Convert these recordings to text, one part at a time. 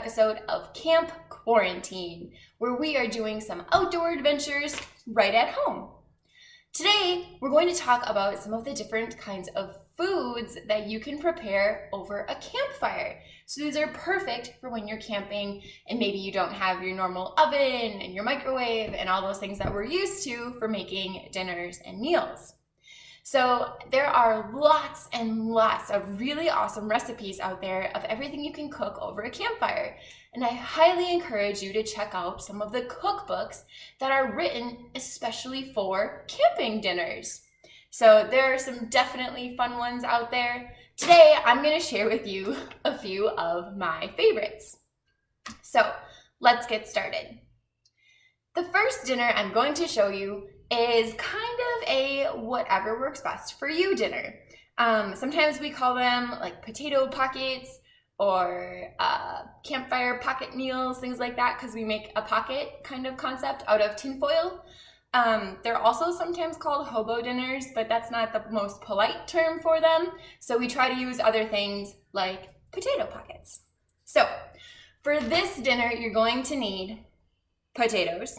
episode of Camp Quarantine, where we are doing some outdoor adventures right at home. Today, we're going to talk about some of the different kinds of foods that you can prepare over a campfire. So these are perfect for when you're camping and maybe you don't have your normal oven and your microwave and all those things that we're used to for making dinners and meals. So there are lots and lots of really awesome recipes out there of everything you can cook over a campfire. And I highly encourage you to check out some of the cookbooks that are written especially for camping dinners. So there are some definitely fun ones out there. Today, I'm going to share with you a few of my favorites. So let's get started. The first dinner I'm going to show you is kind of a whatever works best for you dinner. Sometimes we call them like potato pockets or campfire pocket meals, things like that, because we make a pocket kind of concept out of tinfoil. They're also sometimes called hobo dinners, but that's not the most polite term for them. So we try to use other things like potato pockets. So for this dinner, you're going to need potatoes.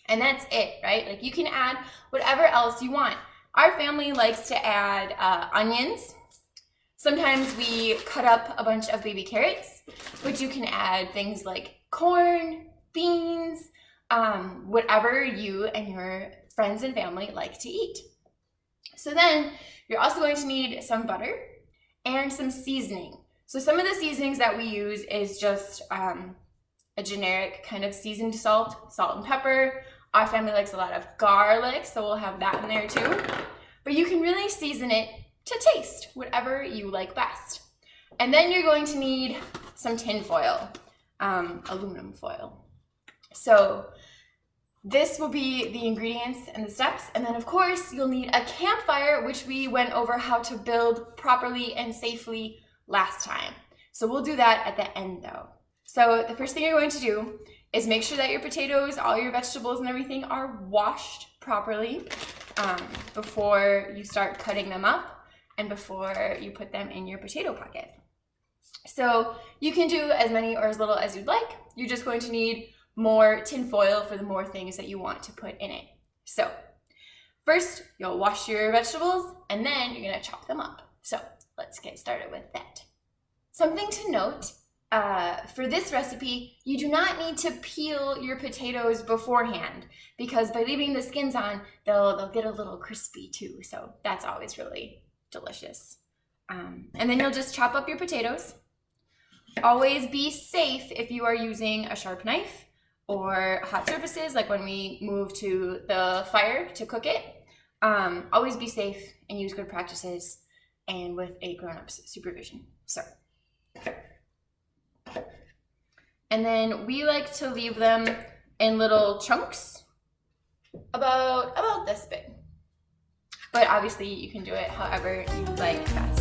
And that's it, right? Like you can add whatever else you want. Our family likes to add onions. Sometimes we cut up a bunch of baby carrots, but you can add things like corn, beans, whatever you and your friends and family like to eat. So then you're also going to need some butter and some seasoning. So some of the seasonings that we use is just a generic kind of seasoned salt and pepper. Our family likes a lot of garlic, so we'll have that in there too. But you can really season it to taste, whatever you like best. And then you're going to need some tin foil, aluminum foil. So this will be the ingredients and the steps. And then of course, you'll need a campfire, which we went over how to build properly and safely last time. So we'll do that at the end though. So the first thing you're going to do is make sure that your potatoes, all your vegetables and everything are washed properly before you start cutting them up and before you put them in your potato pocket. So you can do as many or as little as you'd like. You're just going to need more tin foil for the more things that you want to put in it. So first you'll wash your vegetables and then you're going to chop them up. So let's get started with that. Something to note, for this recipe, you do not need to peel your potatoes beforehand because by leaving the skins on, they'll get a little crispy too. So that's always really delicious. And then you'll just chop up your potatoes. Always be safe if you are using a sharp knife or hot surfaces, like when we move to the fire to cook it. Always be safe and use good practices and with a grown-up's supervision. So. And then we like to leave them in little chunks about this big. But obviously you can do it however you like best.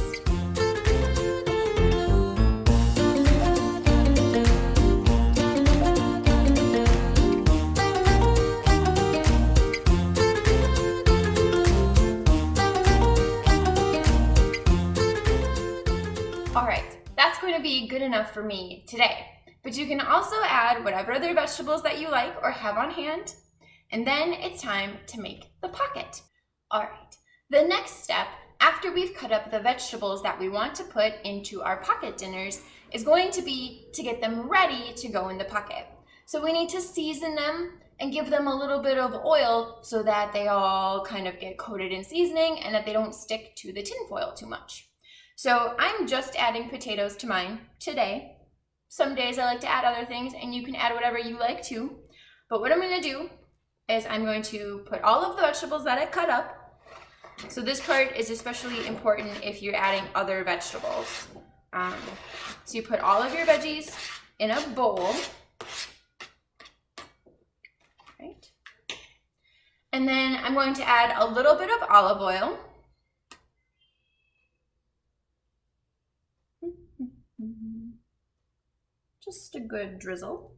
All right, that's going to be good enough for me today. But you can also add whatever other vegetables that you like or have on hand. And then it's time to make the pocket. All right, the next step after we've cut up the vegetables that we want to put into our pocket dinners is going to be to get them ready to go in the pocket. So we need to season them and give them a little bit of oil so that they all kind of get coated in seasoning and that they don't stick to the tin foil too much. So I'm just adding potatoes to mine today. Some days I like to add other things and you can add whatever you like to. But what I'm going to do is I'm going to put all of the vegetables that I cut up. So this part is especially important if you're adding other vegetables. So you put all of your veggies in a bowl. Right? And then I'm going to add a little bit of olive oil. Just a good drizzle.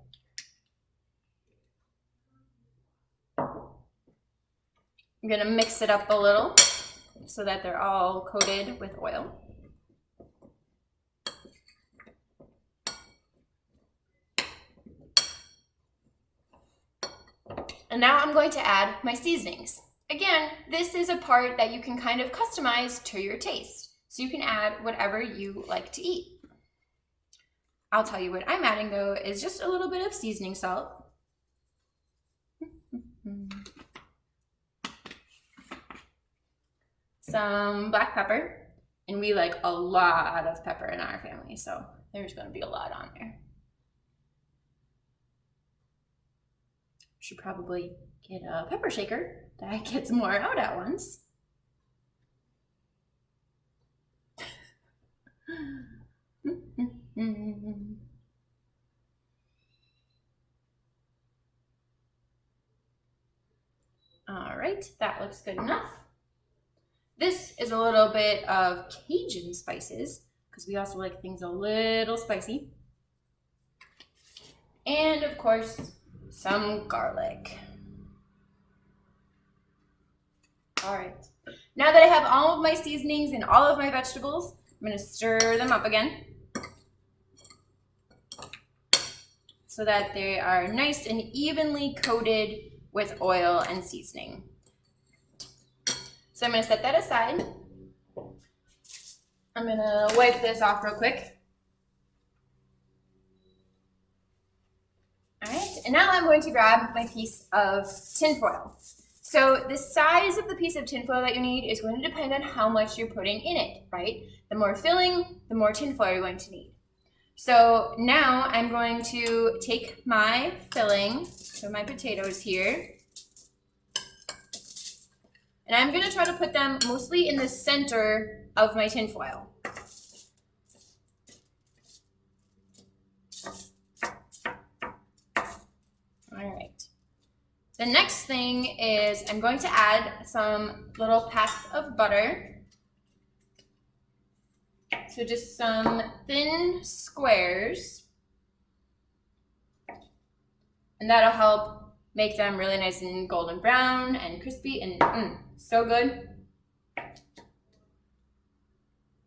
I'm gonna mix it up a little so that they're all coated with oil. And now I'm going to add my seasonings. Again, this is a part that you can kind of customize to your taste. So you can add whatever you like to eat. I'll tell you what I'm adding though is just a little bit of seasoning salt. Some black pepper. And we like a lot of pepper in our family, so there's going to be a lot on there. Should probably get a pepper shaker that gets more out at once. All right, that looks good enough. This is a little bit of Cajun spices, because we also like things a little spicy. And of course, some garlic. All right, now that I have all of my seasonings and all of my vegetables, I'm gonna stir them up again so that they are nice and evenly coated with oil and seasoning. So I'm gonna set that aside. I'm gonna wipe this off real quick. All right, and now I'm going to grab my piece of tinfoil. So the size of the piece of tinfoil that you need is going to depend on how much you're putting in it, right? The more filling, the more tinfoil you're going to need. So now I'm going to take my filling, so my potatoes here, and I'm going to try to put them mostly in the center of my tinfoil. All right. The next thing is I'm going to add some little pats of butter. So just some thin squares. And that'll help make them really nice and golden brown and crispy and so good.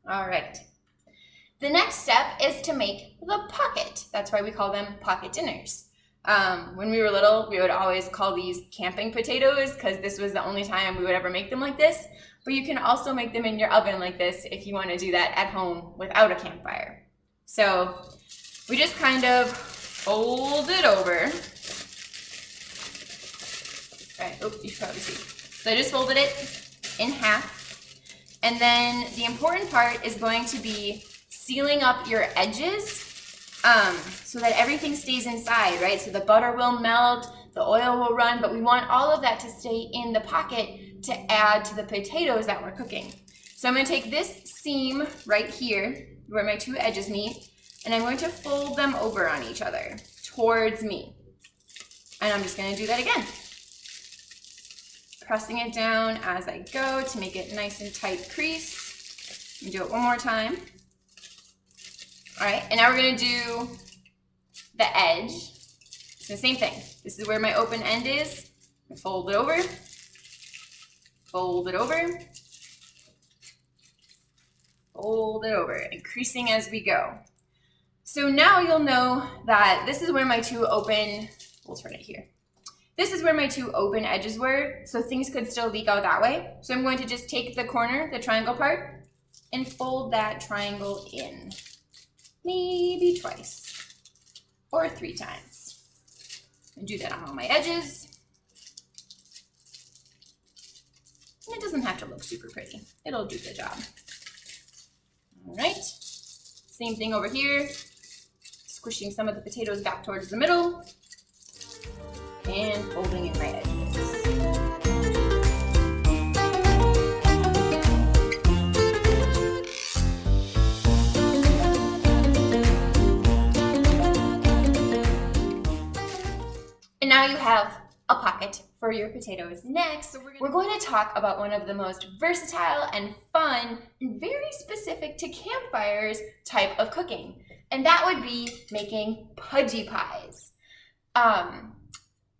All right. The next step is to make the pocket. That's why we call them pocket dinners. When we were little, we would always call these camping potatoes because this was the only time we would ever make them like this. But you can also make them in your oven like this if you want to do that at home without a campfire. So we just kind of fold it over. All right, oh, you should probably see. So I just folded it in half. And then the important part is going to be sealing up your edges so that everything stays inside, right? So the butter will melt, the oil will run, but we want all of that to stay in the pocket to add to the potatoes that we're cooking. So I'm going to take this seam right here where my two edges meet, and I'm going to fold them over on each other towards me. And I'm just going to do that again. Pressing it down as I go to make it nice and tight crease. And do it one more time. All right, and now we're going to do the edge. So same thing. This is where my open end is. Fold it over. Fold it over. Fold it over, increasing as we go. So now you'll know that this is where my two open, we'll turn it here. This is where my two open edges were, so things could still leak out that way. So I'm going to just take the corner, the triangle part, and fold that triangle in. Maybe twice or 3 times. And do that on all my edges. And it doesn't have to look super pretty. It'll do the job. All right. Same thing over here. Squishing some of the potatoes back towards the middle. And folding in my edges. And now you have a pocket for your potatoes. Next, we're going to talk about one of the most versatile and fun and very specific to campfires type of cooking. And that would be making pudgy pies.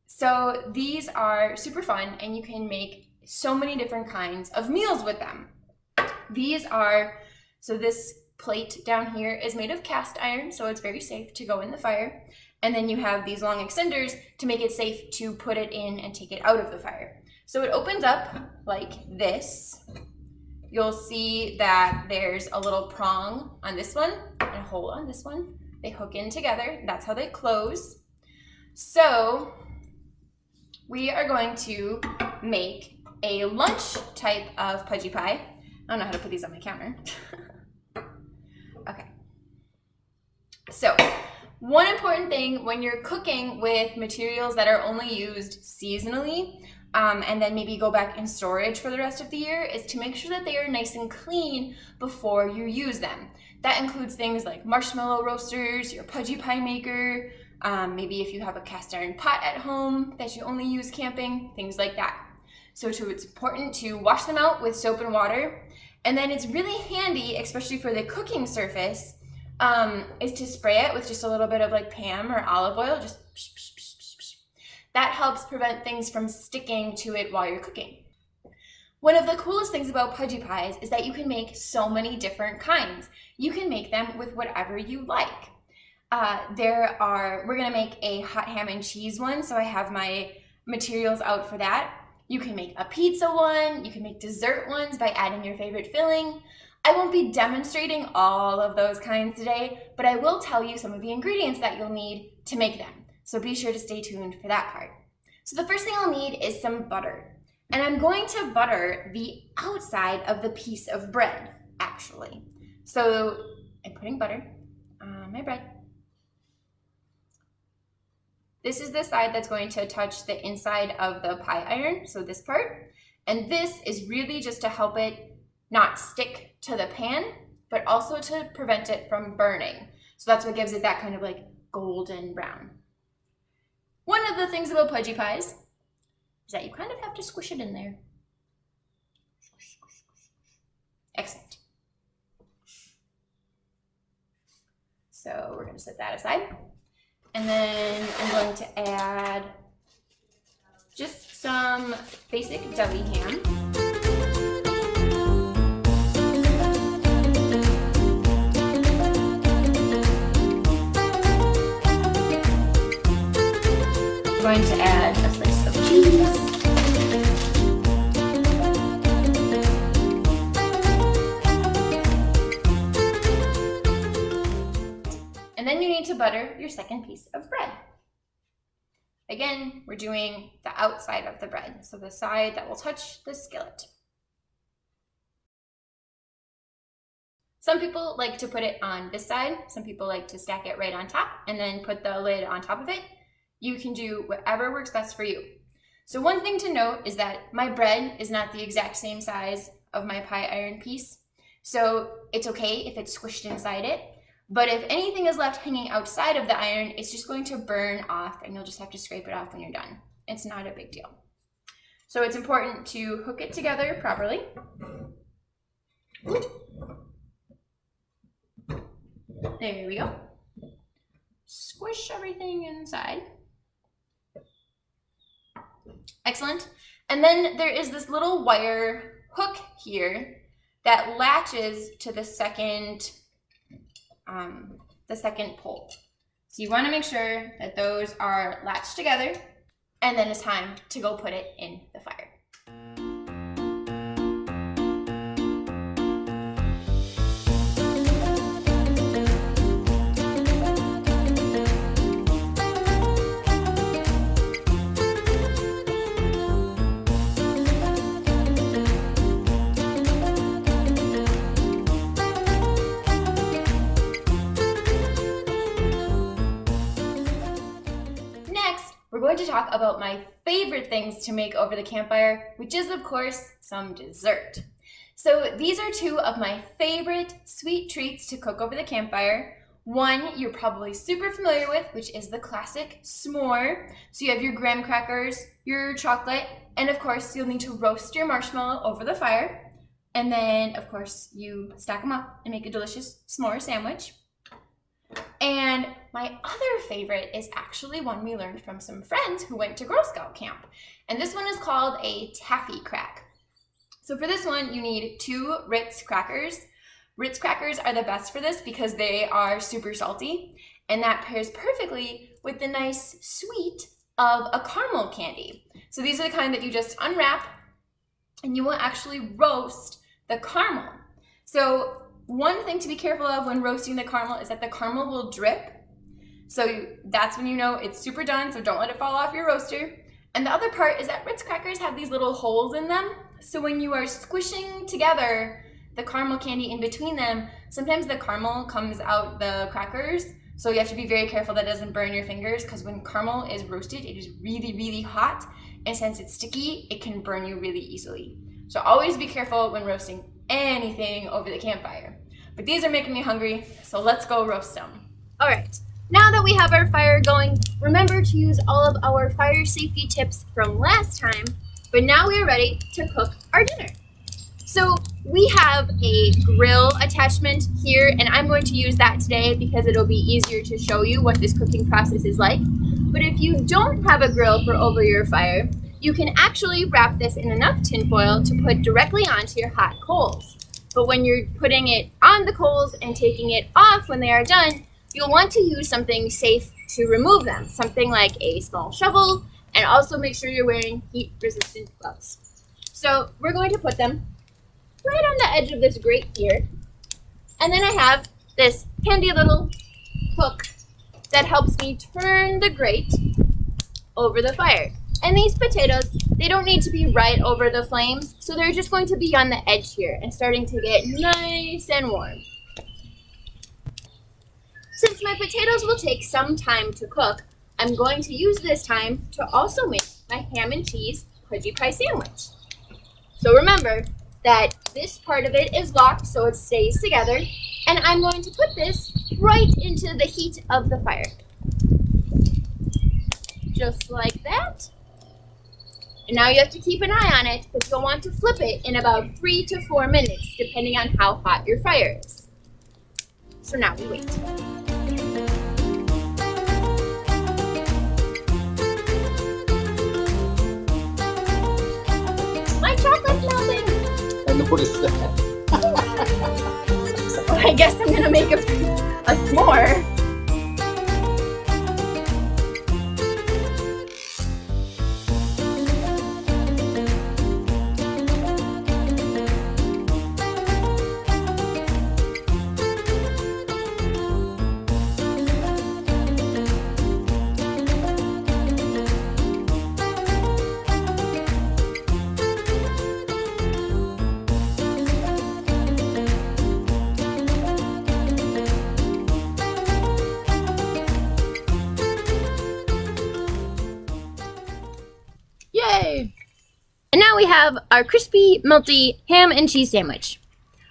So these are super fun and you can make so many different kinds of meals with them. So this plate down here is made of cast iron, so it's very safe to go in the fire. And then you have these long extenders to make it safe to put it in and take it out of the fire. So it opens up like this. You'll see that there's a little prong on this one and a hole on this one. They hook in together. That's how they close. So we are going to make a lunch type of pudgy pie. I don't know how to put these on my counter. Okay. So one important thing when you're cooking with materials that are only used seasonally, and then maybe go back in storage for the rest of the year, is to make sure that they are nice and clean before you use them. That includes things like marshmallow roasters, your pudgy pie maker, maybe if you have a cast iron pot at home that you only use camping, things like that. So it's important to wash them out with soap and water. And then it's really handy, especially for the cooking surface, is to spray it with just a little bit of like Pam or olive oil, just psh, psh, psh, psh, psh. That helps prevent things from sticking to it while you're cooking. One of the coolest things about pudgy pies is that you can make so many different kinds. You can make them with whatever you like. We're gonna make a hot ham and cheese one, so I have my materials out for that. You can make a pizza one, you can make dessert ones by adding your favorite filling. I won't be demonstrating all of those kinds today, but I will tell you some of the ingredients that you'll need to make them. So be sure to stay tuned for that part. So the first thing I'll need is some butter. And I'm going to butter the outside of the piece of bread, actually. So I'm putting butter on my bread. This is the side that's going to touch the inside of the pie iron, so this part. And this is really just to help it not stick to the pan, but also to prevent it from burning. So that's what gives it that kind of like golden brown. One of the things about pudgy pies is that you kind of have to squish it in there. Excellent. So we're going to set that aside. And then I'm going to add just some basic deli ham. I'm going to add a slice of cheese. And then you need to butter your second piece of bread. Again, we're doing the outside of the bread, so the side that will touch the skillet. Some people like to put it on this side. Some people like to stack it right on top and then put the lid on top of it. You can do whatever works best for you. So one thing to note is that my bread is not the exact same size of my pie iron piece. So it's okay if it's squished inside it. But if anything is left hanging outside of the iron, it's just going to burn off and you'll just have to scrape it off when you're done. It's not a big deal. So it's important to hook it together properly. There we go. Squish everything inside. Excellent. And then there is this little wire hook here that latches to the second pole. So you want to make sure that those are latched together, and then it's time to go put it in the fire. We're going to talk about my favorite things to make over the campfire, which is, of course, some dessert. So these are two of my favorite sweet treats to cook over the campfire. One you're probably super familiar with, which is the classic s'more. So you have your graham crackers, your chocolate, and of course you'll need to roast your marshmallow over the fire. And then, of course, you stack them up and make a delicious s'more sandwich. And my other favorite is actually one we learned from some friends who went to Girl Scout camp. And this one is called a taffy crack. So for this one, you need 2 Ritz crackers. Ritz crackers are the best for this because they are super salty. And that pairs perfectly with the nice sweet of a caramel candy. So these are the kind that you just unwrap and you will actually roast the caramel. So one thing to be careful of when roasting the caramel is that the caramel will drip. So that's when you know it's super done, so don't let it fall off your roaster. And the other part is that Ritz crackers have these little holes in them. So when you are squishing together the caramel candy in between them, sometimes the caramel comes out the crackers. So you have to be very careful that doesn't burn your fingers, because when caramel is roasted, it is really, really hot. And since it's sticky, it can burn you really easily. So always be careful when roasting anything over the campfire. But these are making me hungry, so let's go roast them. All right, now that we have our fire going, remember to use all of our fire safety tips from last time, but now we are ready to cook our dinner. So we have a grill attachment here, and I'm going to use that today because it'll be easier to show you what this cooking process is like. But if you don't have a grill for over your fire, you can actually wrap this in enough tinfoil to put directly onto your hot coals. But when you're putting it on the coals and taking it off when they are done, you'll want to use something safe to remove them, something like a small shovel, and also make sure you're wearing heat-resistant gloves. So we're going to put them right on the edge of this grate here. And then I have this handy little hook that helps me turn the grate over the fire. And these potatoes, they don't need to be right over the flames, so they're just going to be on the edge here and starting to get nice and warm. Since my potatoes will take some time to cook, I'm going to use this time to also make my ham and cheese pudgy pie sandwich. So remember that this part of it is locked so it stays together, and I'm going to put this right into the heat of the fire. Just like that. And now you have to keep an eye on it, because you'll want to flip it in about 3 to 4 minutes, depending on how hot your fire is. So now we wait. My chocolate's melting! And what is that? Well, I guess I'm gonna make a s'more. Yay! And now we have our crispy, melty ham and cheese sandwich.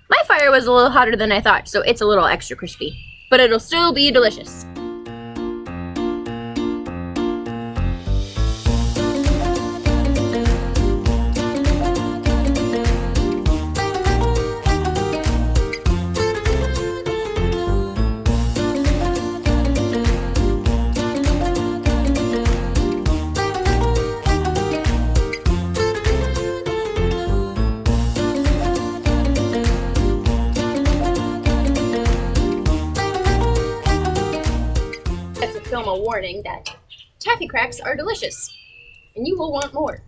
My fire was a little hotter than I thought, so it's a little extra crispy, but it'll still be delicious. Film a warning that taffy cracks are delicious, and you will want more.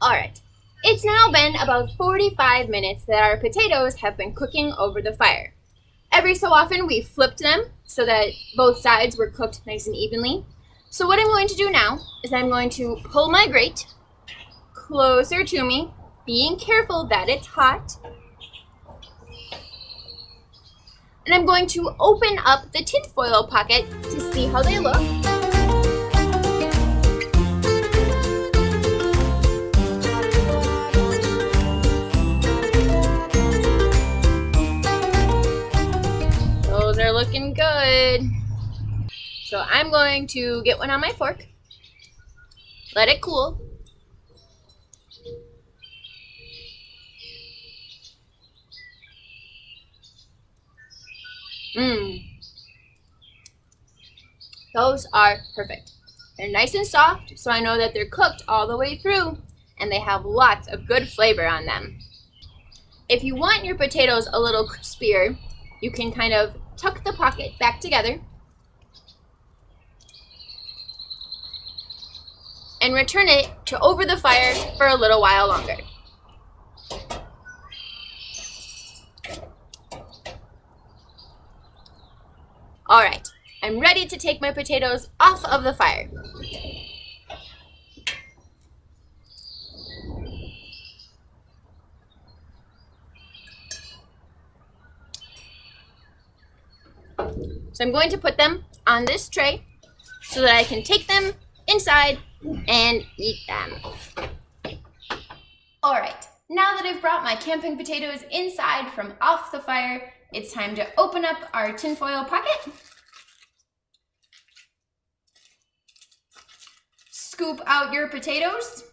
Alright, it's now been about 45 minutes that our potatoes have been cooking over the fire. Every so often we flipped them so that both sides were cooked nice and evenly. So what I'm going to do now is I'm going to pull my grate closer to me, being careful that it's hot. And I'm going to open up the tinfoil pocket to see how they look. Those are looking good. So I'm going to get one on my fork, let it cool. Those are perfect. They're nice and soft, so I know that they're cooked all the way through, and they have lots of good flavor on them. If you want your potatoes a little crispier, you can kind of tuck the pocket back together and return it to over the fire for a little while longer. All right, I'm ready to take my potatoes off of the fire. So I'm going to put them on this tray so that I can take them inside and eat them. All right, now that I've brought my camping potatoes inside from off the fire, it's time to open up our tinfoil pocket. Scoop out your potatoes.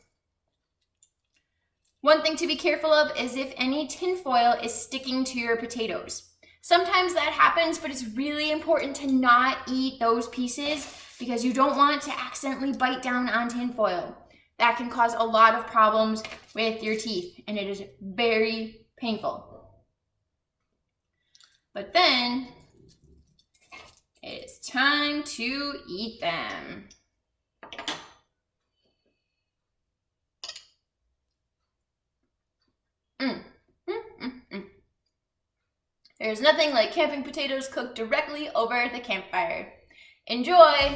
One thing to be careful of is if any tinfoil is sticking to your potatoes. Sometimes that happens, but it's really important to not eat those pieces because you don't want to accidentally bite down on tinfoil. That can cause a lot of problems with your teeth, and it is very painful. But then it's time to eat them. There's nothing like camping potatoes cooked directly over the campfire. Enjoy!